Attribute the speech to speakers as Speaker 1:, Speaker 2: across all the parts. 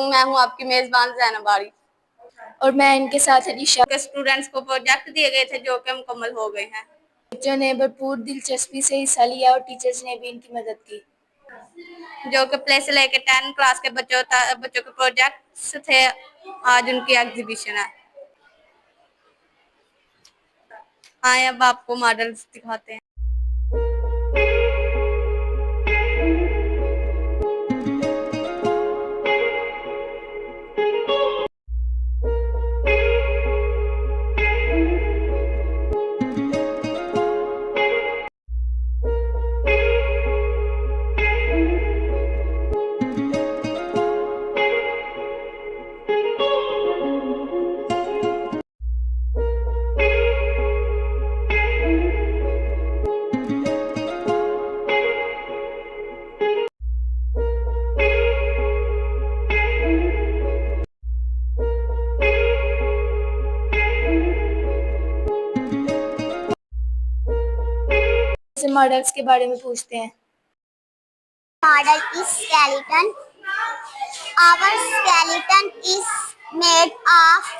Speaker 1: वालेकुम, मैं हूँ आपकी मेजबान ज़ैनब बारी
Speaker 2: और मैं इनके साथ अलीशा।
Speaker 1: स्टूडेंट्स को प्रोजेक्ट दिए गए थे जो कि मुकम्मल हो गए हैं।
Speaker 2: बच्चों ने भरपूर दिलचस्पी से हिस्सा लिया और टीचर्स ने भी इनकी मदद की।
Speaker 1: जो कि प्ले से लेकर 10 क्लास के बच्चों के प्रोजेक्ट्स थे। आज उनकी एग्जीबिशन है। हाँ, अब आपको मॉडल्स दिखाते हैं।
Speaker 2: मॉडल्स के बारे में पूछते हैं।
Speaker 3: Model is skeleton. Our skeleton is made of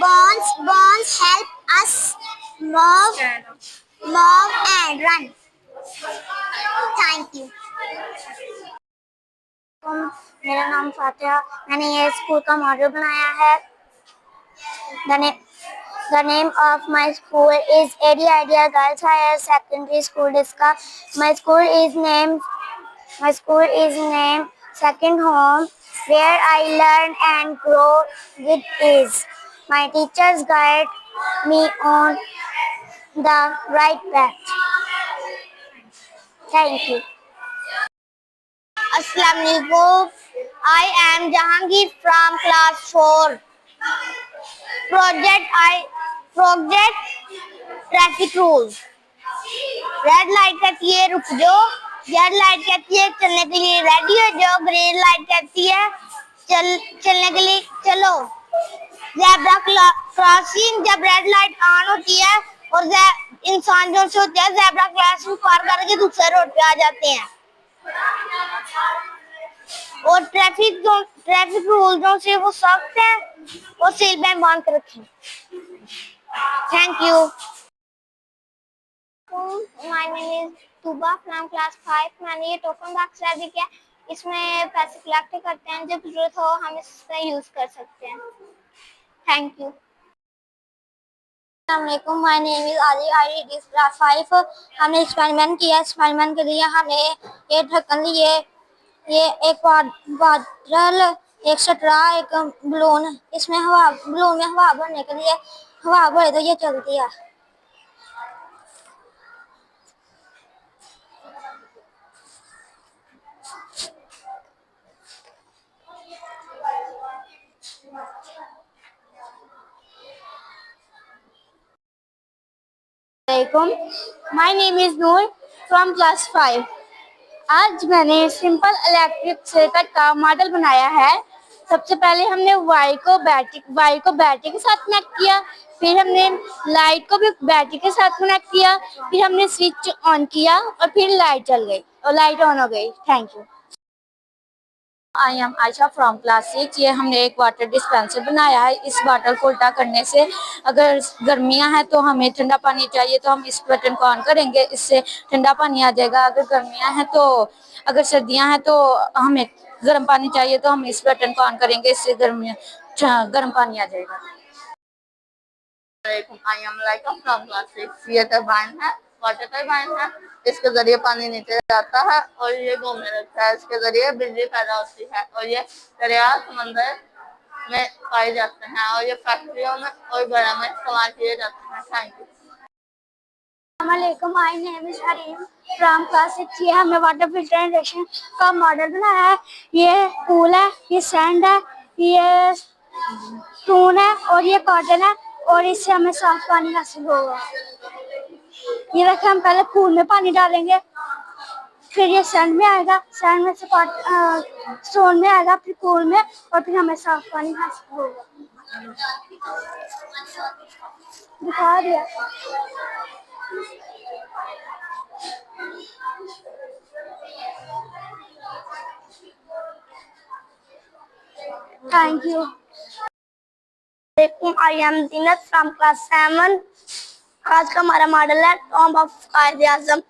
Speaker 3: bones. Bones help us move and run. Thank you. मेरा नाम फातिहा। मैंने ये स्कूल का मॉडल बनाया है। The name of my school is AD Idea Girls Higher Secondary School Diska. My school is named Second Home, where I learn and grow with ease. My teachers guide me on the right path. Thank you. Assalamu alaikum. I am Jahangir from class 4. Project traffic rules. Red light कहती है रुक जाओ, yellow light कहती है चलने के लिए ready हो जाओ, ग्रीन लाइट कहती है चलने के लिए चलो। ज़ेब्रा क्रॉसिंग, जब रेड लाइट ऑन होती है और इंसान जो से होते हैं ज़ेब्रा क्रॉसिंग पार करके दूसरे रोड पे आ जाते हैं। और ट्रैफिक रूल जो से वो सख्त है और सीट बेल्ट बांध कर रखें। Thank you. My name is Tuba from class 5. मैंने ये टोकन बॉक्स रेडी किया। इसमें पैसे कलेक्ट करते हैं, जब जरूरत हो हम इससे यूज कर सकते हैं। Thank you. अस्सलामुअलैकुम, माय नेम इज आली, आई रीड क्लास 5। हमने एक्सपेरिमेंट किया। एक्सपेरिमेंट के लिए हमने ये ढक्कन लिए, ये एक बादल, एक स्ट्रा, एक बलून। इसमें बलून में हवा भरने के लिए हवा भरे तो ये चलती है। My name is Noor from class 5। आज मैंने सिंपल इलेक्ट्रिक सर्किट का मॉडल बनाया है। सबसे पहले हमने वायर को बैटरी के साथ कनेक्ट किया, फिर हमने लाइट को भी बैटरी के साथ कनेक्ट किया, फिर हमने स्विच ऑन किया और फिर लाइट चल गई और लाइट ऑन हो गई। Thank you.
Speaker 4: I am Ayesha from class 6। ये हमने एक वाटर डिस्पेंसर बनाया है। इस बॉटल को उल्टा करने से अगर गर्मियां हैं तो हमें ठंडा पानी चाहिए तो हम इस बटन को ऑन करेंगे, इससे ठंडा पानी आ जाएगा। अगर गर्मियां हैं तो अगर सर्दियां हैं तो हमें गर्म पानी चाहिए तो हम इस बटन को ऑन करेंगे, इससे गर्म पानी आ जाएगा।
Speaker 1: I am Laika from class 6। ये टरबाइन है, वाटर टरबाइन है। इसके जरिए पानी नीचे जाता है और ये घूमने लगता है। इसके जरिए बिजली पैदा होती है और ये दरिया समंदर में पाए जाते हैं और ये फैक्ट्रियों में और घरों में इस्तेमाल किए जाते हैं। Thank you.
Speaker 3: अस्सलामुअलैकुम, my name is Hareem from class 6। ये हमने वाटर फिल्ट्रेशन का मॉडल बनाया है। ये पूल है, ये सैंड है, ये स्टोन है और ये कॉटन है और इससे हमें साफ पानी हासिल होगा। ये देखिए, हम पहले पूल में पानी डालेंगे, फिर ये सैंड में आएगा, सैंड में से स्टोन में आएगा, फिर पूल में और फिर हमें साफ पानी हासिल होगा। दिखा दिया। Thank you. I am Zeenat from class 7। आज का हमारा मॉडल है टॉम्ब ऑफ कायद आजम।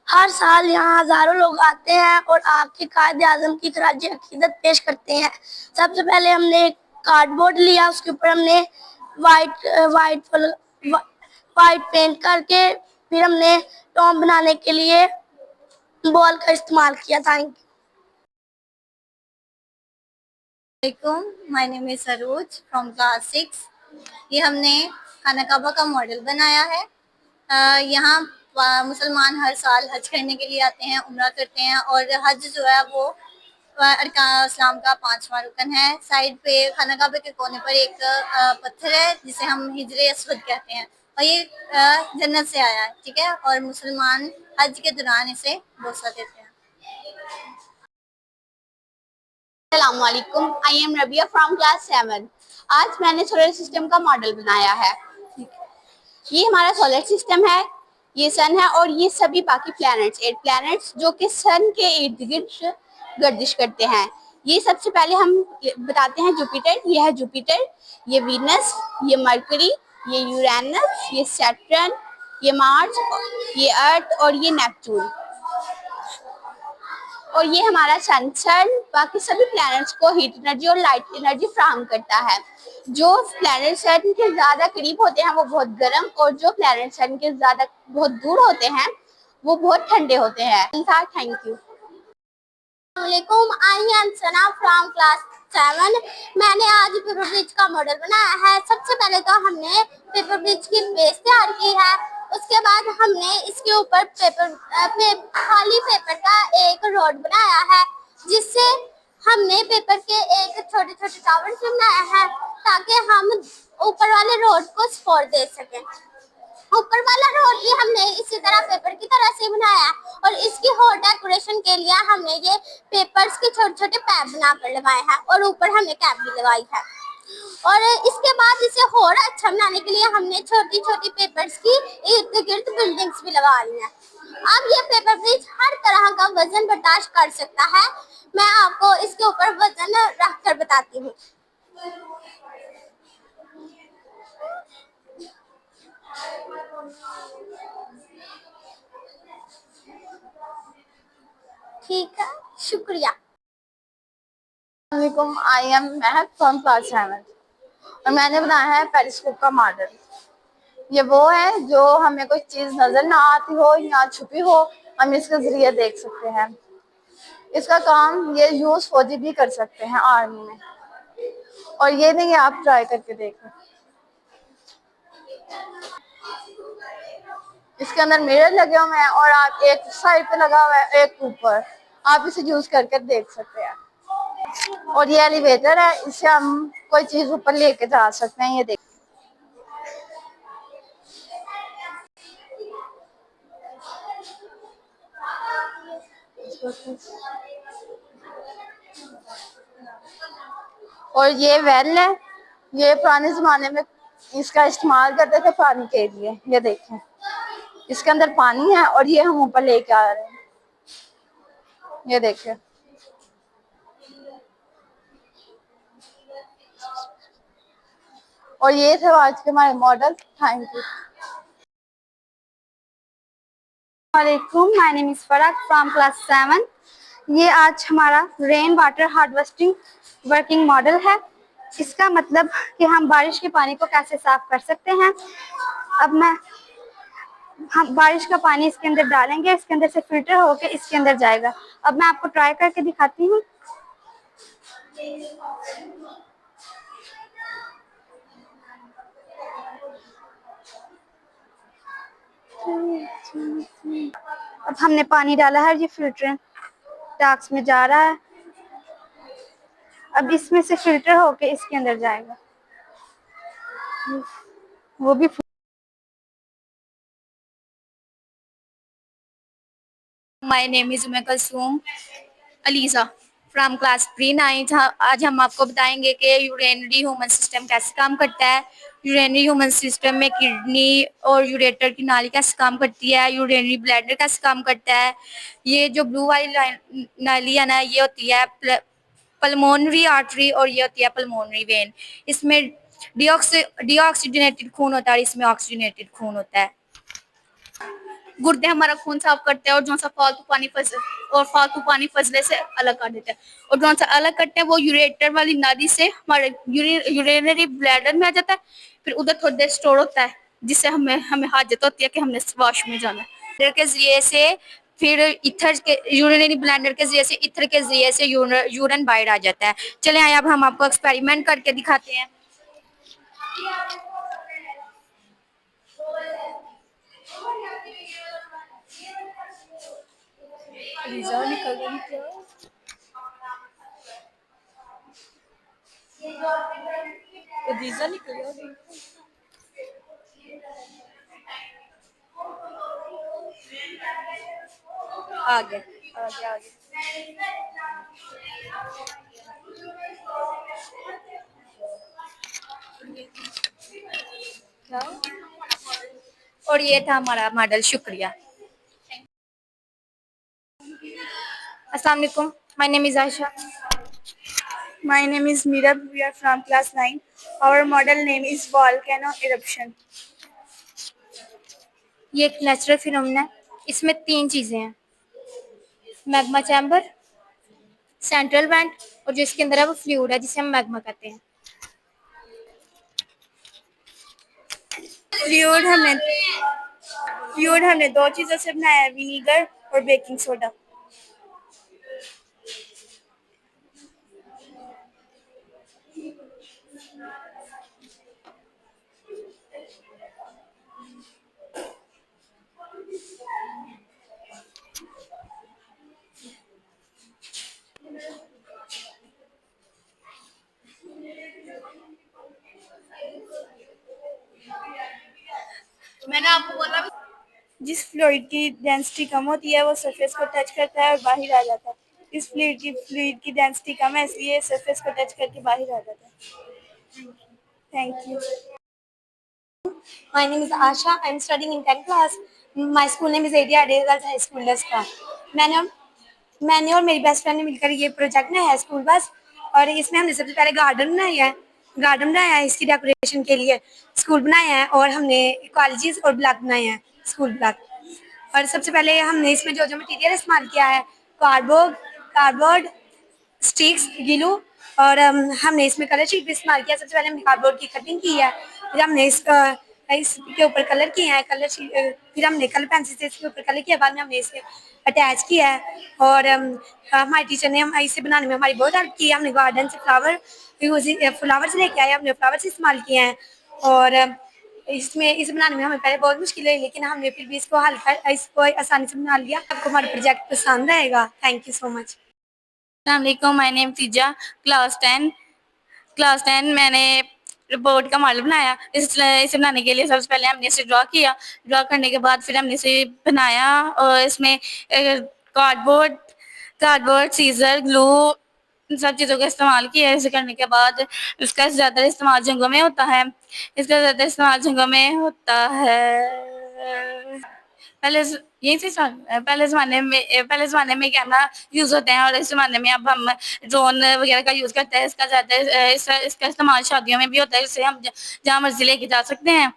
Speaker 3: हर साल यहाँ हजारों लोग आते हैं और आके कायद आजम की खराज अकीदत पेश करते हैं। सबसे पहले हमने एक कार्डबोर्ड लिया, उसके ऊपर हमने वाइट पेंट करके फिर हमने टॉम्ब बनाने के लिए बॉल का इस्तेमाल किया। Thank you.
Speaker 5: My name is Saroj from class 6। ये हमने खाना काबा का मॉडल बनाया है। यहाँ मुसलमान हर साल हज करने के लिए आते हैं, उम्रा करते हैं, और हज जो है वो अरकान इस्लाम का 5वां रुकन है। साइड पे खाना काबे के कोने पर एक पत्थर है जिसे हम हिजरे अस्वद कहते हैं, और ये जन्नत से आया है, ठीक है, और मुसलमान हज के दौरान इसे बोसा देते हैं।
Speaker 6: अस्सलामुअलैकुम, I am Rabia from class 7। आज मैंने सोलर सिस्टम का मॉडल बनाया है। ये हमारा सोलर सिस्टम है, ये सन है और ये सभी बाकी प्लैनेट्स 8 प्लैनेट्स जो कि सन के इर्द गिर्द गर्दिश करते हैं। ये सबसे पहले हम बताते हैं जुपिटर। ये है जुपिटर, ये वीनस, ये मरकरी, ये यूरेनस, ये सैटर्न, ये मार्स, ये अर्थ और ये नेपच्यून। और ये हमारा सन बाकी सभी प्लैनेट्स को हीट एनर्जी और लाइट एनर्जी फ्राहम करता है। जो प्लैनेट सन के ज्यादा करीब होते हैं वो बहुत गर्म, और जो प्लैनेट सन के ज्यादा बहुत दूर होते हैं वो बहुत ठंडे होते हैं। Thank you.
Speaker 3: I am Sana from class 7। मैंने आज पेपर ब्रिज का मॉडल बनाया है। सबसे पहले तो हमने पेपर ब्रिज की बेस तैयार की है, उसके बाद हमने इसके ऊपर खाली पेपर का एक रोड बनाया है, जिससे हमने पेपर के एक छोटे छोटे टावर्स बनाया है ताकि हम ऊपर वाले रोड को सपोर्ट दे सकें। ऊपर वाला रोड भी हमने इसी तरह पेपर की तरह से बनाया है, और इसकी और डेकोरेशन के लिए हमने ये पेपर्स के छोटे छोटे पैप बनाकर लगाए हैं, और ऊपर हमने कैप भी लगाई है। और इसके बाद इसे और अच्छा बनाने के लिए हमने छोटी छोटी पेपर्स की इर्द गिर्द बिल्डिंग्स भी लगा ली हैं। अब ये पेपर ब्रिज हर तरह का वजन बर्दाश्त कर सकता है। मैं आपको इसके ऊपर वजन रख कर बताती हूँ। ठीक है, शुक्रिया।
Speaker 1: I am Mahak from class 7 और मैंने बनाया है पेरिस्कोप का मॉडल। ये वो है जो हमें कोई चीज नजर ना आती हो या छुपी हो, हम इसके जरिए देख सकते हैं। इसका काम ये यूज फौजी भी कर सकते हैं आर्मी में, और ये नहीं, आप ट्राई करके देखें। इसके अंदर मिरर लगे हुए हैं और आप एक साइड पे लगा हुआ है, एक ऊपर, आप इसे यूज करके देख सकते हैं। और ये एलिवेटर है, इससे हम कोई चीज ऊपर लेके जा सकते हैं। ये देख, और ये वेल है, ये पुराने जमाने में इसका इस्तेमाल करते थे पानी के लिए। ये देखें, इसके अंदर पानी है और ये हम ऊपर लेके आ रहे हैं। ये देखें, और ये थे आज के हमारे मॉडल। Thank you.
Speaker 3: वालेकुम, my name is Faraq from class 7। ये आज हमारा rain water harvesting working model है। इसका मतलब कि हम बारिश के पानी को कैसे साफ कर सकते हैं। अब हम बारिश का पानी इसके अंदर डालेंगे, इसके अंदर से फिल्टर होके इसके अंदर जाएगा। अब मैं आपको ट्राई करके दिखाती हूँ। अब हमने पानी डाला है, ये फिल्टर टैक्स में जा रहा है। अब इसमें से फिल्टर होके इसके अंदर जाएगा, वो भी।
Speaker 4: My name is Umme Kulsoom ELISA from class 3 आज हम आपको बताएंगे कि यूरिनरी ह्यूमन सिस्टम कैसे काम करता है। यूरिनरी ह्यूमन सिस्टम में किडनी और यूरेटर की नाली कैसे काम करती है, यूरिनरी ब्लैडर कैसे काम करता है। ये जो ब्लू वाली नाली है ना, ये होती है पल्मोनरी आर्टरी और ये होती है पल्मोनरी वेन। इसमें डीऑक्सीजनेटेड खून होता है और इसमें ऑक्सीजनेटेड खून होता है।
Speaker 6: गुर्दे हमारा खून साफ करते हैं और जो सा फालतू पानी फजले से अलग कर देते हैं, और जो सा अलग करते हैं वो यूरेटर वाली नाली से हमारे यूरिनरी ब्लैडर में आ जाता है, फिर उधर थोड़ी देर स्टोर होता है, जिससे हमें हाजत होती है कि हमने वॉश में जाना है।
Speaker 4: के जरिए से फिर इथर के यूरिनरी ब्लैडर के जरिए से इथर के जरिए से यूरिन बाहर आ जाता है। चले आए अब हम आपको एक्सपेरिमेंट करके दिखाते हैं। आगे और ये था हमारा मॉडल। शुक्रिया। अस्सलाम वालेकुम, my name is Ayesha.
Speaker 2: My name is Mirab. We are from class 9. Our model name is volcano eruption.
Speaker 4: ये एक नेचुरल फिनोमेना है। इसमें 3 चीजें हैं, मैग्मा चैम्बर, सेंट्रल वेंट और जो इसके अंदर है वो फ्लूइड है जिसे हम मैग्मा कहते हैं।
Speaker 2: फ्लूइड हमने 2 चीज़ों से बनाया है, विनीगर और बेकिंग सोडा।
Speaker 6: मैंने आपको बोला
Speaker 2: जिस फ्लूइड की डेंसिटी कम होती है वो सरफेस को टच करता है और बाहर आ जाता है। इस फ्लूइड की डेंसिटी कम है, इसलिए सरफेस को टच करके बाहर आ जाता है। Thank you.
Speaker 7: My name is Asha. I'm studying in 10th class. My school name is ADR Girls High School Daska. मैंने और मेरी बेस्ट फ्रेंड ने मिलकर ये प्रोजेक्ट बनाया है स्कूल बस, और इसमें हमने सबसे पहले गार्डन बनाया है इसकी डेकोरेशन के लिए, स्कूल बनाया है, और हमने कॉलेजेस और ब्लॉक बनाए हैं, स्कूल ब्लॉक। और सबसे पहले हमने इसमें जो मटेरियल इस्तेमाल किया है, कार्डबोर्ड, स्टिक्स, गिलू, और हमने इसमें कलर शीट भी इस्तेमाल किया। सबसे पहले हमने कार्डबोर्ड की कटिंग की है, फिर हमने इसके ऊपर कलर किए हैं, फिर हमने कलर पेंसिल से इसके ऊपर कलर किया, बाद में हमने इसे अटैच किया है। और हमारे टीचर ने इसे बनाने में हमारी बहुत हेल्प की है। हमने गार्डन से फ्लावर्स लेके आए, हमने फ्लावर्स इस्तेमाल किए हैं, और इसे बनाने में हमें पहले बहुत मुश्किल है, लेकिन हमने फिर भी इसको आसानी से बना लिया। आपको हमारा प्रोजेक्ट पसंद आएगा। Thank you so much.
Speaker 1: अस्सलाम वालेकुम, माय नेम तीजा, क्लास 10 मैंने रोबोट का मॉडल बनाया। इसे बनाने के लिए सबसे पहले हमने इसे ड्रॉ करने के बाद फिर हमने इसे बनाया, और इसमें कार्डबोर्ड, सीजर, ग्लू, इन सब चीज़ों का इस्तेमाल किया। इसे करने के बाद इसका ज़्यादा इस्तेमाल जंगों में होता है। पहले ज़माने में कैमरा यूज़ होते हैं, और इस ज़माने में अब हम ड्रोन वगैरह का यूज़ करते हैं। इसका इस्तेमाल शादियों में भी होता है, जिससे हम जहाँ मर्जी लेके जा सकते हैं।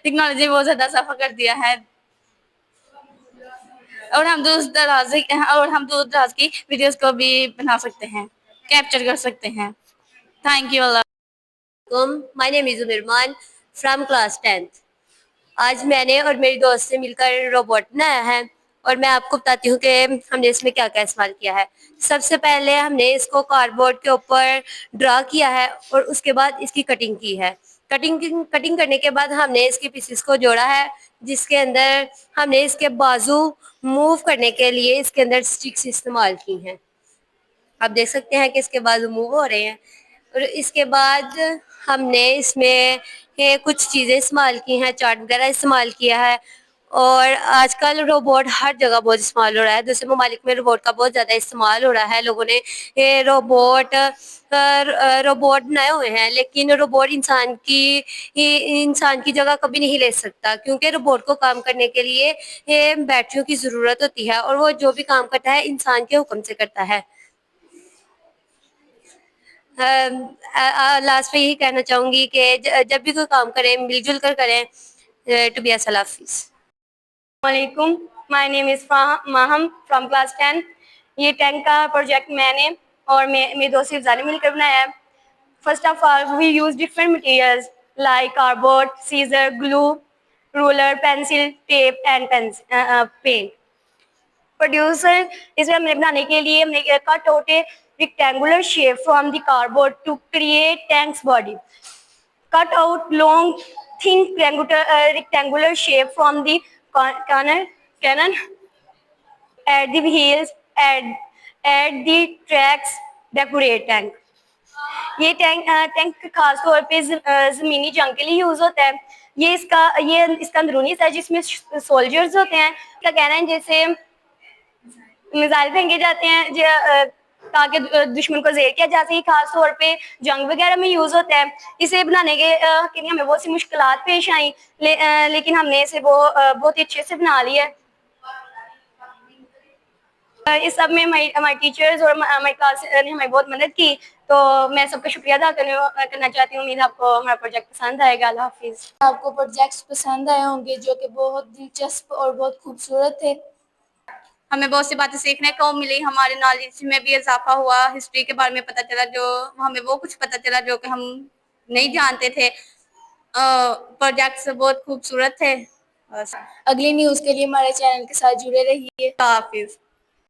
Speaker 1: टेक्नोलॉजी बहुत ज़्यादा सफा कर दिया है, और हम दूर दराज की वीडियोस को भी बना सकते हैं, कैप्चर कर सकते हैं। Thank you.
Speaker 8: My name is Umirman from class 10th। आज मैंने और मेरी दोस्त से मिलकर रोबोट बनाया है, और मैं आपको बताती हूँ कि हमने इसमें क्या क्या इस्तेमाल किया है। सबसे पहले हमने इसको कार्डबोर्ड के ऊपर ड्रा किया है, और उसके बाद इसकी कटिंग की है। कटिंग करने के बाद हमने इसके पीसेस को जोड़ा है, जिसके अंदर हमने इसके बाजू मूव करने के लिए इसके अंदर स्टिक्स इस्तेमाल की हैं। आप देख सकते हैं कि इसके बाजू मूव हो रहे हैं। और इसके बाद हमने इसमें कुछ चीज़ें इस्तेमाल की हैं, चार्ट वगैरह इस्तेमाल किया है, और आजकल रोबोट हर जगह बहुत इस्तेमाल हो रहा है। दूसरे ममालिक में रोबोट का बहुत ज़्यादा इस्तेमाल हो रहा है। लोगों ने ये रोबोट बनाए हुए हैं, लेकिन रोबोट इंसान की जगह कभी नहीं ले सकता, क्योंकि रोबोट को काम करने के लिए ये बैटरियों की ज़रूरत होती है, और वो जो भी काम करता है इंसान के हुक्म से करता है। लास्ट में यही कहना चाहूँगी कि जब भी कोई काम करें मिलजुल कर करें। टू बी अ सलाफिज।
Speaker 2: वालेकुम, my name is Maham from class 10। ये टैंक का प्रोजेक्ट मैंने और मेरे दोस्त इफ्जा ने मिलकर बनाया है। First of all we use different materials like cardboard, scissor, glue, ruler, pencil, tape and paint. Producer इसे हमने बनाने के लिए हमने cut out a rectangular shape from the cardboard to create tank's body. Cut out long, thin rectangular shape from the cannon. Add the wheels, add the tracks, decorate tank. ये tank खास तौर पे ज़मीनी जंग के लिए यूज़ होता है। ये इसका अंदरूनी हिस्सा है जिसमें सोल्जर्स होते हैं। क्या कहना है, जैसे मिसाइल फेंके जाते हैं ताकि दुश्मन को ज़ेर किया जा सके। खास तौर पे जंग वगैरह में यूज़ होता है। इसे बनाने के लिए हमें बहुत सी मुश्किलात पेश आई, लेकिन हमने इसे बहुत ही अच्छे से बना लिया है। इस सब में हमारे टीचर्स और हमारी क्लास ने हमें बहुत मदद की, तो मैं सबका शुक्रिया अदा करना चाहती हूँ। उम्मीद आपको हमारा प्रोजेक्ट पसंद आएगा। अल्लाह हाफिज़। आपको प्रोजेक्ट्स पसंद आए होंगे जो कि बहुत दिलचस्प और बहुत खूबसूरत थे।
Speaker 6: हमें बहुत सी बातें सीखने को मिली, हमारे नॉलेज में भी इजाफा हुआ, हिस्ट्री के बारे में पता चला, जो हमें वो कुछ पता चला जो कि हम नहीं जानते थे। प्रोजेक्ट्स बहुत खूबसूरत थे।
Speaker 2: अगली न्यूज़ के लिए हमारे चैनल के साथ जुड़े रहिए।
Speaker 6: हाफिज़।